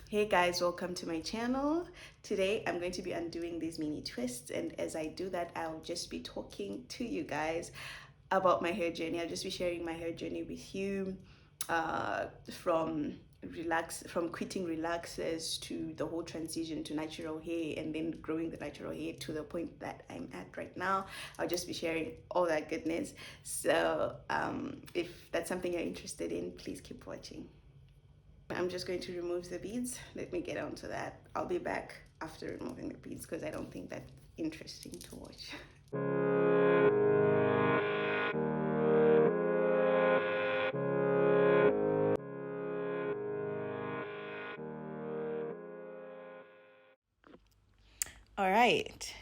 Hey guys, welcome to my channel. Today I'm going to be undoing these mini twists, and as I do that, I'll just be talking to you guys about my hair journey. I'll just be sharing my hair journey with you, from from quitting relaxers to the whole transition to natural hair, and then growing the natural hair to the point that I'm at right now. I'll just be sharing all that goodness. So if that's something you're interested in, please keep watching. I'm just going to remove the beads. Let me get onto that. I'll be back after removing the beads because I don't think that's interesting to watch. All right.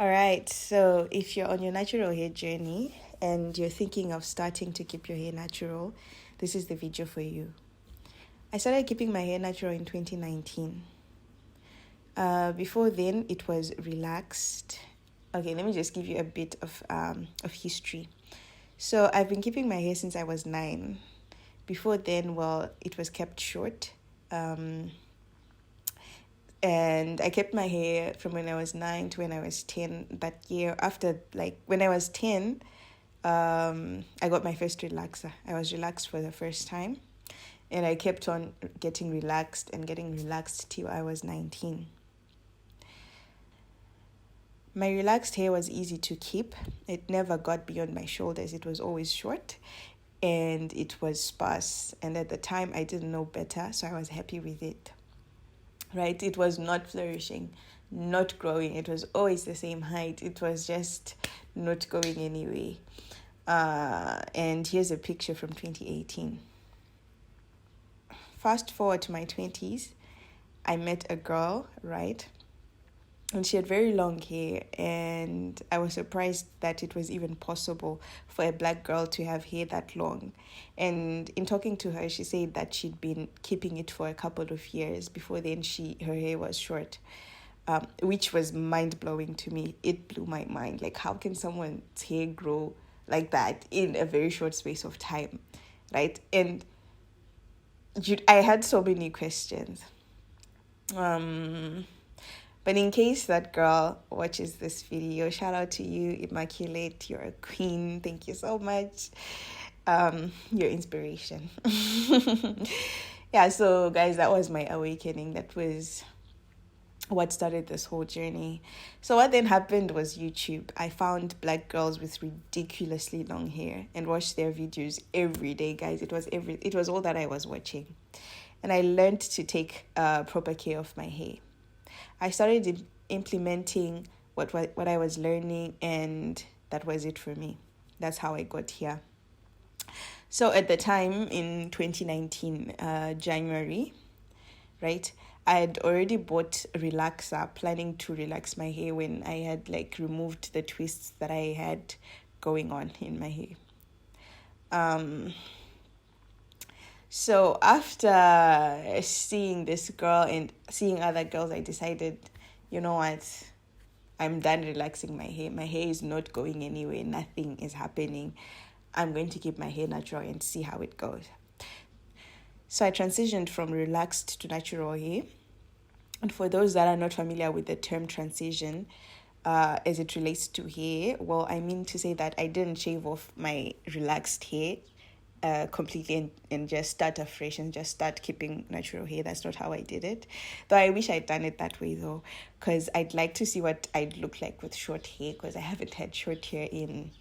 All right. So if you're on your natural hair journey and you're thinking of starting to keep your hair natural, this is the video for you. I started keeping my hair natural in 2019. Before then, it was relaxed. Okay, let me just give you a bit of history. So I've been keeping my hair since I was 9. Before then, well, it was kept short. And I kept my hair from when I was 9 to when I was 10. That year, after, like, when I was 10, I got my first relaxer. I was relaxed for the first time. And I kept on getting relaxed till I was 19. My relaxed hair was easy to keep. It never got beyond my shoulders. It was always short and it was sparse. And at the time, I didn't know better, so I was happy with it. Right? It was not flourishing, not growing. It was always the same height. It was just not going anywhere. And here's a picture from 2018. Fast forward to my 20s, I met a girl, right? And she had very long hair, and I was surprised that it was even possible for a black girl to have hair that long. And in talking to her, she said that she'd been keeping it for a couple of years. Before then, her hair was short, which was mind-blowing to me. It blew my mind. Like, how can someone's hair grow like that in a very short space of time, right? And I had so many questions. But in case that girl watches this video, shout out to you, Immaculate. You're a queen. Thank you so much. Your inspiration. Yeah, so guys, that was my awakening. That was what started this whole journey. So what then happened was YouTube. I found black girls with ridiculously long hair and watched their videos every day, guys. It was all that I was watching. And I learned to take proper care of my hair. I started implementing what I was learning, and that was it for me. That's how I got here. So at the time in 2019, January, right, I had already bought a relaxer, planning to relax my hair when I had removed the twists that I had going on in my hair. So after seeing this girl and seeing other girls, I decided, you know what, I'm done relaxing my hair. My hair is not going anywhere. Nothing is happening. I'm going to keep my hair natural and see how it goes. So I transitioned from relaxed to natural hair. And for those that are not familiar with the term transition, as it relates to hair, well, I mean to say that I didn't shave off my relaxed hair completely and just start afresh and just start keeping natural hair. That's not how I did it. Though I wish I'd done it that way though, because I'd like to see what I'd look like with short hair, because I haven't had short hair in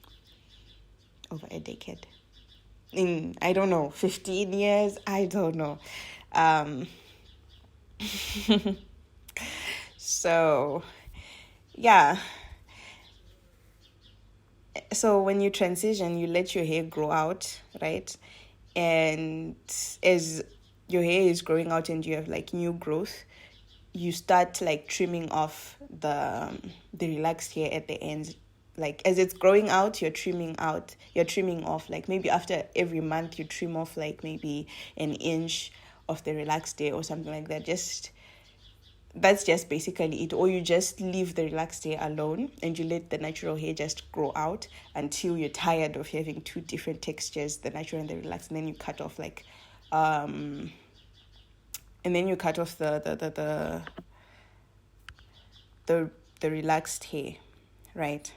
over a decade. In, I don't know, 15 years? I don't know. So, yeah. So when you transition, you let your hair grow out, right? And as your hair is growing out and you have new growth, you start trimming off the relaxed hair at the ends. As it's growing out, you're trimming off, maybe after every month you trim off maybe an inch of the relaxed hair or something like that. That's just basically it. Or you just leave the relaxed hair alone and you let the natural hair just grow out until you're tired of having two different textures, the natural and the relaxed, and then you cut off a and then you cut off the relaxed hair, right?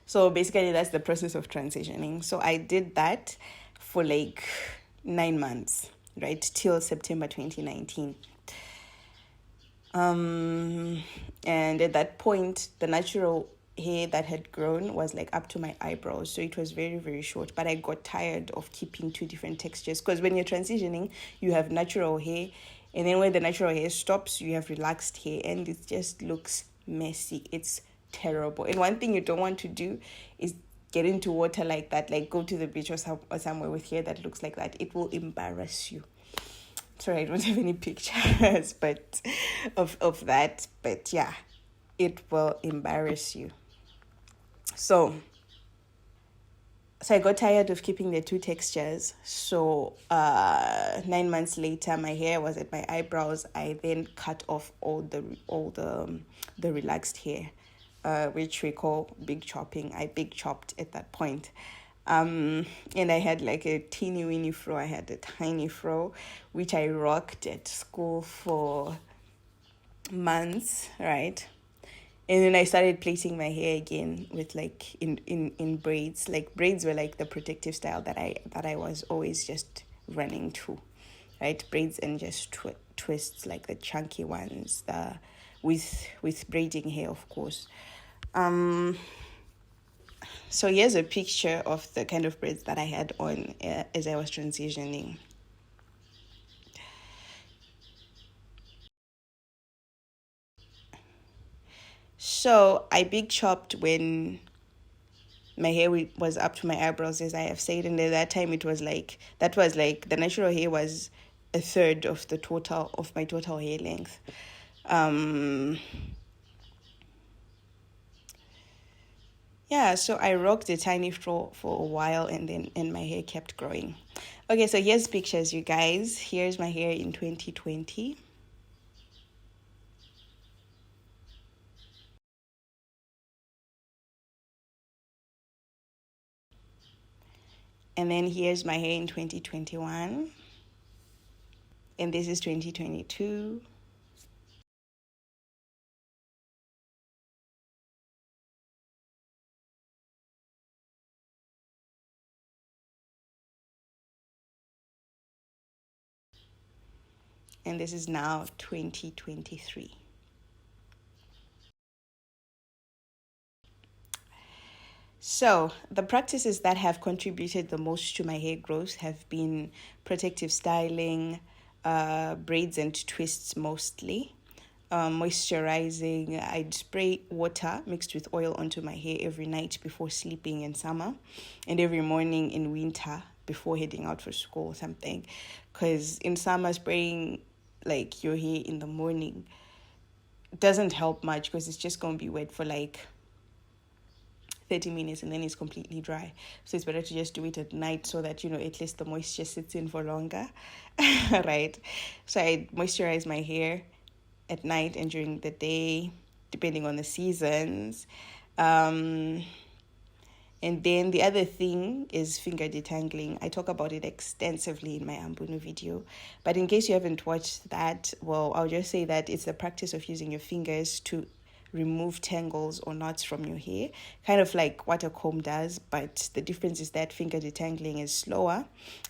So basically that's the process of transitioning. So I did that for like 9 months, right, till September 2019. And at that point, the natural hair that had grown was like up to my eyebrows, so it was very, very short. But I got tired of keeping two different textures, because when you're transitioning, you have natural hair, and then when the natural hair stops, you have relaxed hair, and it just looks messy. It's terrible. And one thing you don't want to do is get into water like that, like go to the beach or somewhere with hair that looks like that. It will embarrass you. Sorry, I don't have any pictures but of that, but yeah, it will embarrass you. So I got tired of keeping the two textures. So 9 months later, my hair was at my eyebrows. I then cut off all the relaxed hair, which we call big chopping. I big chopped at that point. And I had like a teeny weeny fro. I had a tiny fro, which I rocked at school for months, right? And then I started plaiting my hair again with like in braids. Like braids were like the protective style that I was always just running to, right? Braids and just twists, like the chunky ones, with braiding hair, of course. So here's a picture of the kind of braids that I had on as I was transitioning. So I big chopped when my hair was up to my eyebrows, as I have said, and at that time that was like the natural hair was a third of my total hair length. Yeah, so I rocked a tiny fro for a while, and my hair kept growing. Okay, so here's pictures, you guys. Here's my hair in 2020. And then here's my hair in 2021. And this is 2022. And this is now 2023. So the practices that have contributed the most to my hair growth have been protective styling, braids and twists mostly, moisturizing. I'd spray water mixed with oil onto my hair every night before sleeping in summer, and every morning in winter before heading out for school or something. Because in summer, spraying like your hair in the morning doesn't help much, because it's just going to be wet for like 30 minutes and then it's completely dry. So it's better to just do it at night, so that, at least the moisture sits in for longer. Right? So I moisturize my hair at night and during the day, depending on the seasons. And then the other thing is finger detangling. I talk about it extensively in my Ambunu video. But in case you haven't watched that, well, I'll just say that it's the practice of using your fingers to remove tangles or knots from your hair, kind of like what a comb does. But the difference is that finger detangling is slower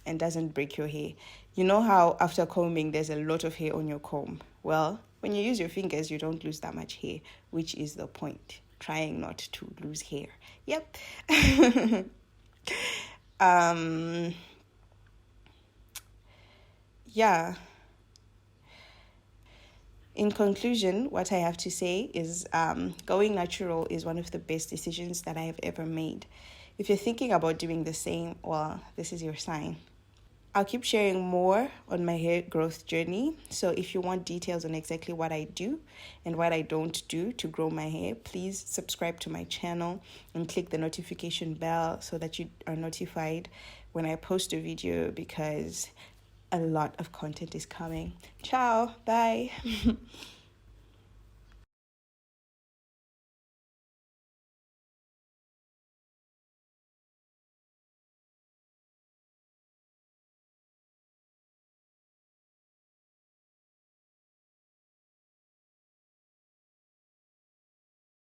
and doesn't break your hair. You know how after combing, there's a lot of hair on your comb? Well, when you use your fingers, you don't lose that much hair, which is the point. Trying not to lose hair. Yep. Yeah. In conclusion, what I have to say is going natural is one of the best decisions that I have ever made. If you're thinking about doing the same, well, this is your sign. I'll keep sharing more on my hair growth journey. So if you want details on exactly what I do and what I don't do to grow my hair, please subscribe to my channel and click the notification bell so that you are notified when I post a video, because a lot of content is coming. Ciao. Bye.